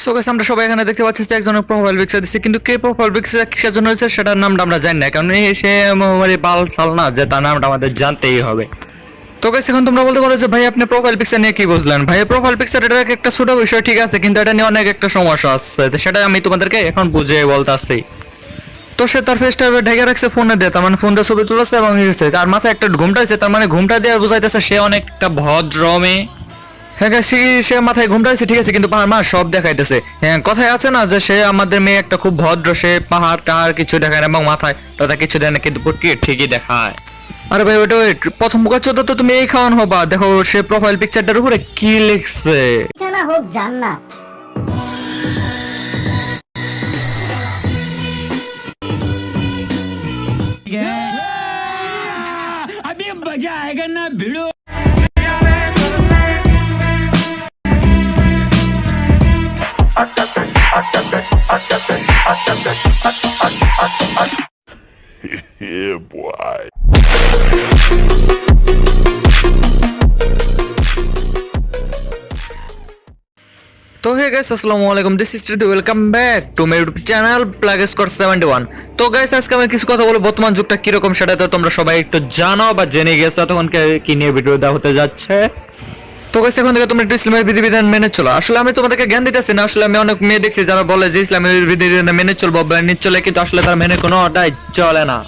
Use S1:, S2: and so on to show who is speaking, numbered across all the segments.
S1: So guys আমরা সবাই এখানে দেখতে পাচ্ছি যে একজনের প্রোফাইল পিকচার দিচ্ছে, কিন্তু কে প্রোফাইল পিকচার কিসের জন্য হয়েছে সেটার নামটা আমরা জানি না, কারণ সে মানে বাল সাল না যে তার নামটা আমাদের জানতেই হবে। তো গাইস এখন তোমরা বলতে পারো যে ভাই আপনি প্রোফাইল পিকচার নিয়ে কি বুঝলেন? ভাই প্রোফাইল পিকচার এটা একটা ছোট বিষয় ঠিক আছে, কিন্তু এটা নিয়ে অনেক একটা সমস্যা আছে, তো সেটা আমি তোমাদেরকে এখন বুঝিয়ে বলতাছি। তো সে তার ফেসটা ঢেকে রাখছে ফোনে দিয়ে, তার মানে ফোন দিয়ে ছবি তুলেছে এবং আর মাথায় একটা ঘুমটা হয়েছে, তার মানে ঘুমটা দিয়ে বুঝাইতেছে সে অনেকটা ভদ্র মেয়ে। হ্যাঁ সে মাথায় ঘুমটাইছে ঠিক আছে, কিন্তু পাহাড় মা সব দেখাইতেছে। হ্যাঁ কথায় আছে না যে সে আমাদের মেয়ে একটা খুব ভদ্র, সে পাহাড় টাহাড় কিছু দেখায় না এবং মাথায় টাথা কিছু দেয় না, কিন্তু ঠিকই দেখায়। আরে ভাই ওটা প্রথম বোকাচোদা তো তুমি এই খাওয়ান হবা। দেখো সে প্রোফাইল পিকচারটার উপরে কি লিখছে,
S2: ঠিকানা হোক জান্নাত।
S3: अभी मजा आएगा ना भिड़ो।
S4: Yeah, boy.
S1: তো হে গাইস আসসালামু আলাইকুম, this is Ridu, welcome back to my YouTube channel plug score 71। তো গাইস আজকে আমি কিছু কথা বলবো বর্তমান যুগটা কিরকম সেটা তো তোমরা সবাই একটু জানো বা জেনে গেছো, তখন কি নিয়ে ভিডিও দেওয়া হতে যাচ্ছে। তো গাইস এখন থেকে তোমরা একটু ইসলামের বিধিবিধান মেনে চলো। আসলে আমি তোমাদেরকে জ্ঞান দিতেছি না, আসলে আমি অনেক মেয়ে দেখছি যারা বলে যে ইসলামের বিধিবিধান মেনে চলবো বা নিয়ে চলে, কিন্তু আসলে তার মেনে কোনোটাই চলে না।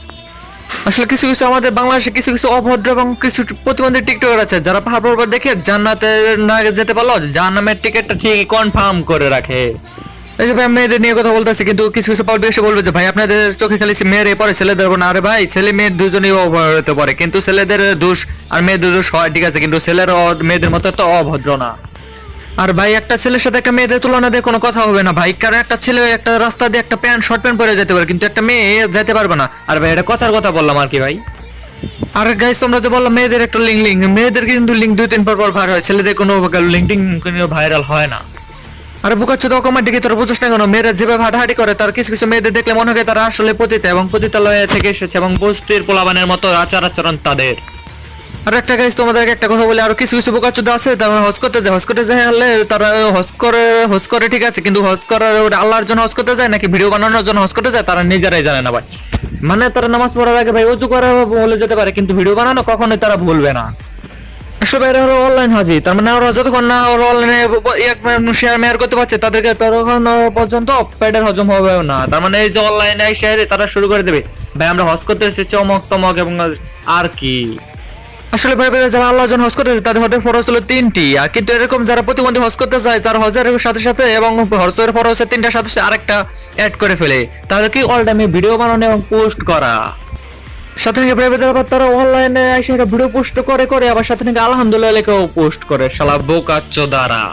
S1: আসলে কিছু কিছু আমাদের বাংলাদেশে কিছু কিছু অভদ্র এবং কিছু প্রতিবন্ধী টিকটকার আছে যারা পাহাড় পর্বত দেখে জান্নাতে না যেতে পারলো জাহান্নামের টিকিটটা ঠিকই কনফার্ম করে রাখে। এই যে ভাই মেয়েদের নিয়ে কথা বলতেছে, কিন্তু কিছু কিছু পাবলিক এসে বলবে যে ভাই আপনাদের চোখে খালি মেয়ের পরে ছেলেদের না। আরে ভাই ছেলে মেয়ের দুজনেই হতে পারে, কিন্তু ছেলেদের দোষ আর মেয়েদের দোষ হয় ঠিক আছে, কিন্তু ছেলের মেয়েদের মতো তো অভদ্র না। আর ভাই একটা ছেলের সাথে একটা মেয়েদের তুলনা দিয়ে কোনো কথা হবে না ভাই, কারণ একটা ছেলে একটা রাস্তা দিয়ে একটা প্যান্ট শর্ট প্যান্ট পরে যেতে পারে, কিন্তু একটা মেয়ে যেতে পারবে না। আর ভাই এটা কথার কথা বললাম আর কি ভাই। আর গাইস তোমরা যে বললাম মেয়েদের একটা লিঙ্ক মেয়েদের কিন্তু লিঙ্ক 2-3 পর ভাইরাল হয়, ছেলেদের কোনো লিঙ্কিং ভাইরাল হয় না। আর বোকাচ্চোদা কমেন্টে কি তোরা বুঝছ না কেন? মেয়েরা যেভাবে হাঁটাহাঁটি করে তার কিছু কিছু মেয়েদের দেখলে মনে হয় তারা আসলে পতিতা এবং পতিতালয় থেকে এসেছে এবং বস্তির পোলাবানের মতো আচার আচরণ তাদের। আর একটা গাইস তোমাদেরকে একটা কথা বলি, আর কিছু কিছু বোকাচোদা আছে তারা হজ করতে যায় হলে তারা হজ করে ঠিক আছে, কিন্তু হজ করার আল্লাহর জন্য হজ করতে যায় নাকি ভিডিও বানানোর জন্য হজ করতে যায় তারা নিজেরাই জানে না ভাই। মানে তারা নামাজ পড়ার আগে ভাই ওযু করা বলে যেতে পারে, কিন্তু ভিডিও বানানো কখনোই তারা ভুলবে না। আসলে এরা হলো অনলাইন হাজি, তার মানে ওরা যতক্ষণ না ওরা অনলাইনে শেয়ার মেয়ার করতে পারছে তাদেরকে ততক্ষণ পর্যন্ত পেটের হজম হবে না। তার মানে এই যে অনলাইনে শেয়ারে তারা শুরু করে দেবে ভাই আমরা হজ করতে এসেছি চমক তমক এবং আর কি। আসলে ভাই যারা আল্লাহর জন্য হজ করতে যায় তাদের হজের ফরজ হলো 3টি, আর কিন্তু এরকম যারা প্রতিবন্ধী হজ করতে যায় তার হজের সাথে সাথে এবং হজের ফরজ 3টার সাথে আরেকটা অ্যাড করে ফেলে, তাদের কি অল টাইমে ভিডিও বানানো এবং পোস্ট করা। সাথে নাকি আবার তারা অনলাইনে এসে ভিডিও পোস্ট করে আবার সাথে নাকি আলহামদুলিল্লাহ লেখেও পোস্ট করে, শালা বোকাচ্চোদারা।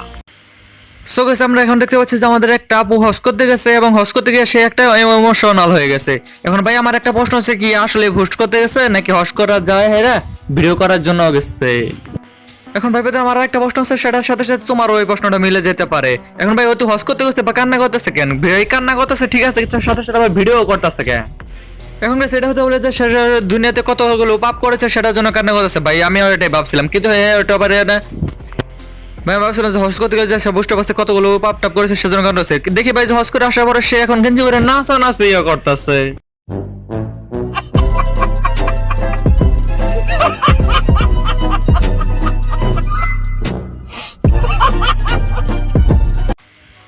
S1: সো গাইস আমরা এখন দেখতে পাচ্ছি যে আমাদের একটা আপু হজ করতে গেছে এবং হজ করতে গিয়ে সে একটা ইমোশনাল হয়ে গেছে। এখন ভাই আমার একটা প্রশ্ন আছে, কি আসলে হোস্ট করতে গেছে নাকি হজ করা যায় হেরা ভিডিও করার জন্য গেছে? এখন ভাই আমার একটা প্রশ্ন আছে, সেটার সাথে সাথে তোমার ওই প্রশ্নটা মিলে যেতে পারে। এখন ভাই ও তো হজ করতে গেছে বা কান্না করতেছে কেন? ভাই কান্না করতেছে ঠিক আছে, সাথে সাথে আবার ভিডিও করতেছে কেন? এখন সেটা হতে বলে যে সে দুনিয়াতে কতগুলো পাপ করেছে সেটার জন্য কান্না করতেছে। ভাই আমি এটাই ভাবছিলাম, কিন্তু ওটা আবার ভাই ভাবছিলাম যে হজ করতে গেছে সে বুঝতে পারছে কতগুলো পাপ টাপ করেছে সেজন্য কান্না করছে। দেখি ভাই যে হজ করে আসার পরে সে এখন গেঞ্জি করে নাচানাচি করতেছে।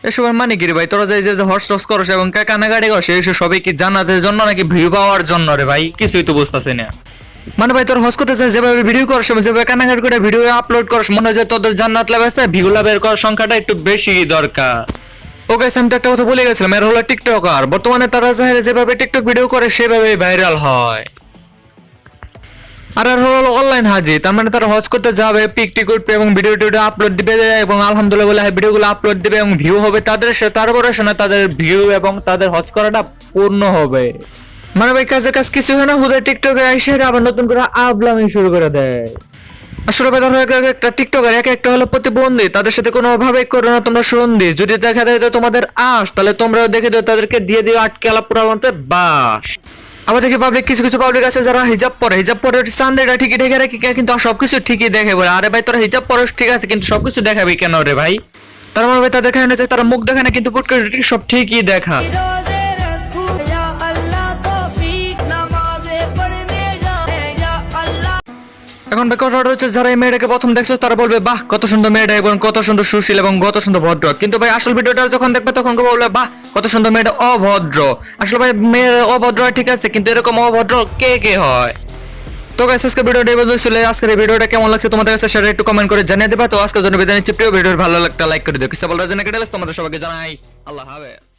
S1: এসবের মানে কি রে ভাই? তোরা যে হর্স টস করস এবং কানাকাটি করস এসব সবই কি জান্নাতের জন্য নাকি ভিউ পাওয়ার জন্য রে ভাই? কিছুই তো বুঝতেছি না। মানে ভাই তোর হজ করতে চাই যেভাবে ভিডিও করস যেভাবে কানাকাটি করে ভিডিও আপলোড করস মনে হয় যে তোদের জান্নাত লাভ আছে, ভিউ লাভের করার সংখ্যাটা একটু বেশি দরকার। ওকে আমি তো একটা কথা বলে গেছিলাম, এর হলো টিকটকার। বর্তমানে তারা যেভাবে টিকটক ভিডিও করে সেভাবে ভাইরাল হয়। আর হলো অনলাইন হাজি, তার মানে তারা হজ করতে যাবে, পিক টিক উঠবে এবং ভিডিও আপলোড দিবে এবং আলহামদুলিল্লাহ বলে ভিডিওগুলো আপলোড দিবে এবং ভিউ হবে তাদের, তারপরে শোনা তাদের ভিউ এবং তাদের হজ করাটা পূর্ণ হবে। মানে ভাই কাজের কাজ কিছু হয় না, হুদায় টিকটকে এসে আবার নতুন করে আবলামি শুরু করে দেয়। আসলে ভাই ধরো একটা টিকটকার একটা হলো প্রতিবন্ধী, তাদের সাথে কোনো ভাবে করো না তোমরা সন্ধি, যদি দেখা যায় তোমাদের আস তাহলে তোমরা দেখে দিও তাদেরকে দিয়ে দিও আটকে আলাপ পুরাবন্তে বাস। আবার দেখি পাবলিক কিছু কিছু পাবলিক আছে যারা হিজাব পরে চান্দেটা ঠিকই ঢেকে রাখি কিন্তু সবকিছু ঠিকই দেখে বলে। আরে ভাই তোরা হিজাব পরস ঠিক আছে, কিন্তু সবকিছু দেখাবি কেন রে ভাই? তার মানে ভাই তাদের দেখায় না যে তারা মুখ দেখায় না, কিন্তু পুট করে সব ঠিকই দেখা।
S2: रोजे रखूं या अल्लाह तौफीक नमाज़े पढ़ने जाए या अल्लाह।
S1: এখন ভাই কথা হচ্ছে, যারা এই মেয়েটাকে প্রথম দেখছো তারা বলবে বাহ কত সুন্দর মেয়েটা এবং কত সুন্দর সুশীল এবং কত সুন্দর ভদ্র, কিন্তু ভাই আসল ভিডিওটা যখন দেখবে তখন বলবে বাহ কত সুন্দর মেয়েটা অভদ্র। আসলে ভাই মেয়ে অভদ্র হয় ঠিক আছে, কিন্তু এরকম অভদ্র কে কে হয়? তো গাইস আজকে ভিডিওটা এই পর্যন্ত ছিল। আজকের এই ভিডিওটা কেমন লাগছে তোমাদের কাছে সেটা একটু কমেন্ট করে জানিয়ে দেবা। তো আজকের জন্য বিদায় নিচ্ছি, প্রিয় ভিডিও ভালো লাগলে লাইক করে দিও, কিছু বলার জন্য কেটে তোমাদের সবাইকে জানাই আল্লাহ হাফেজ।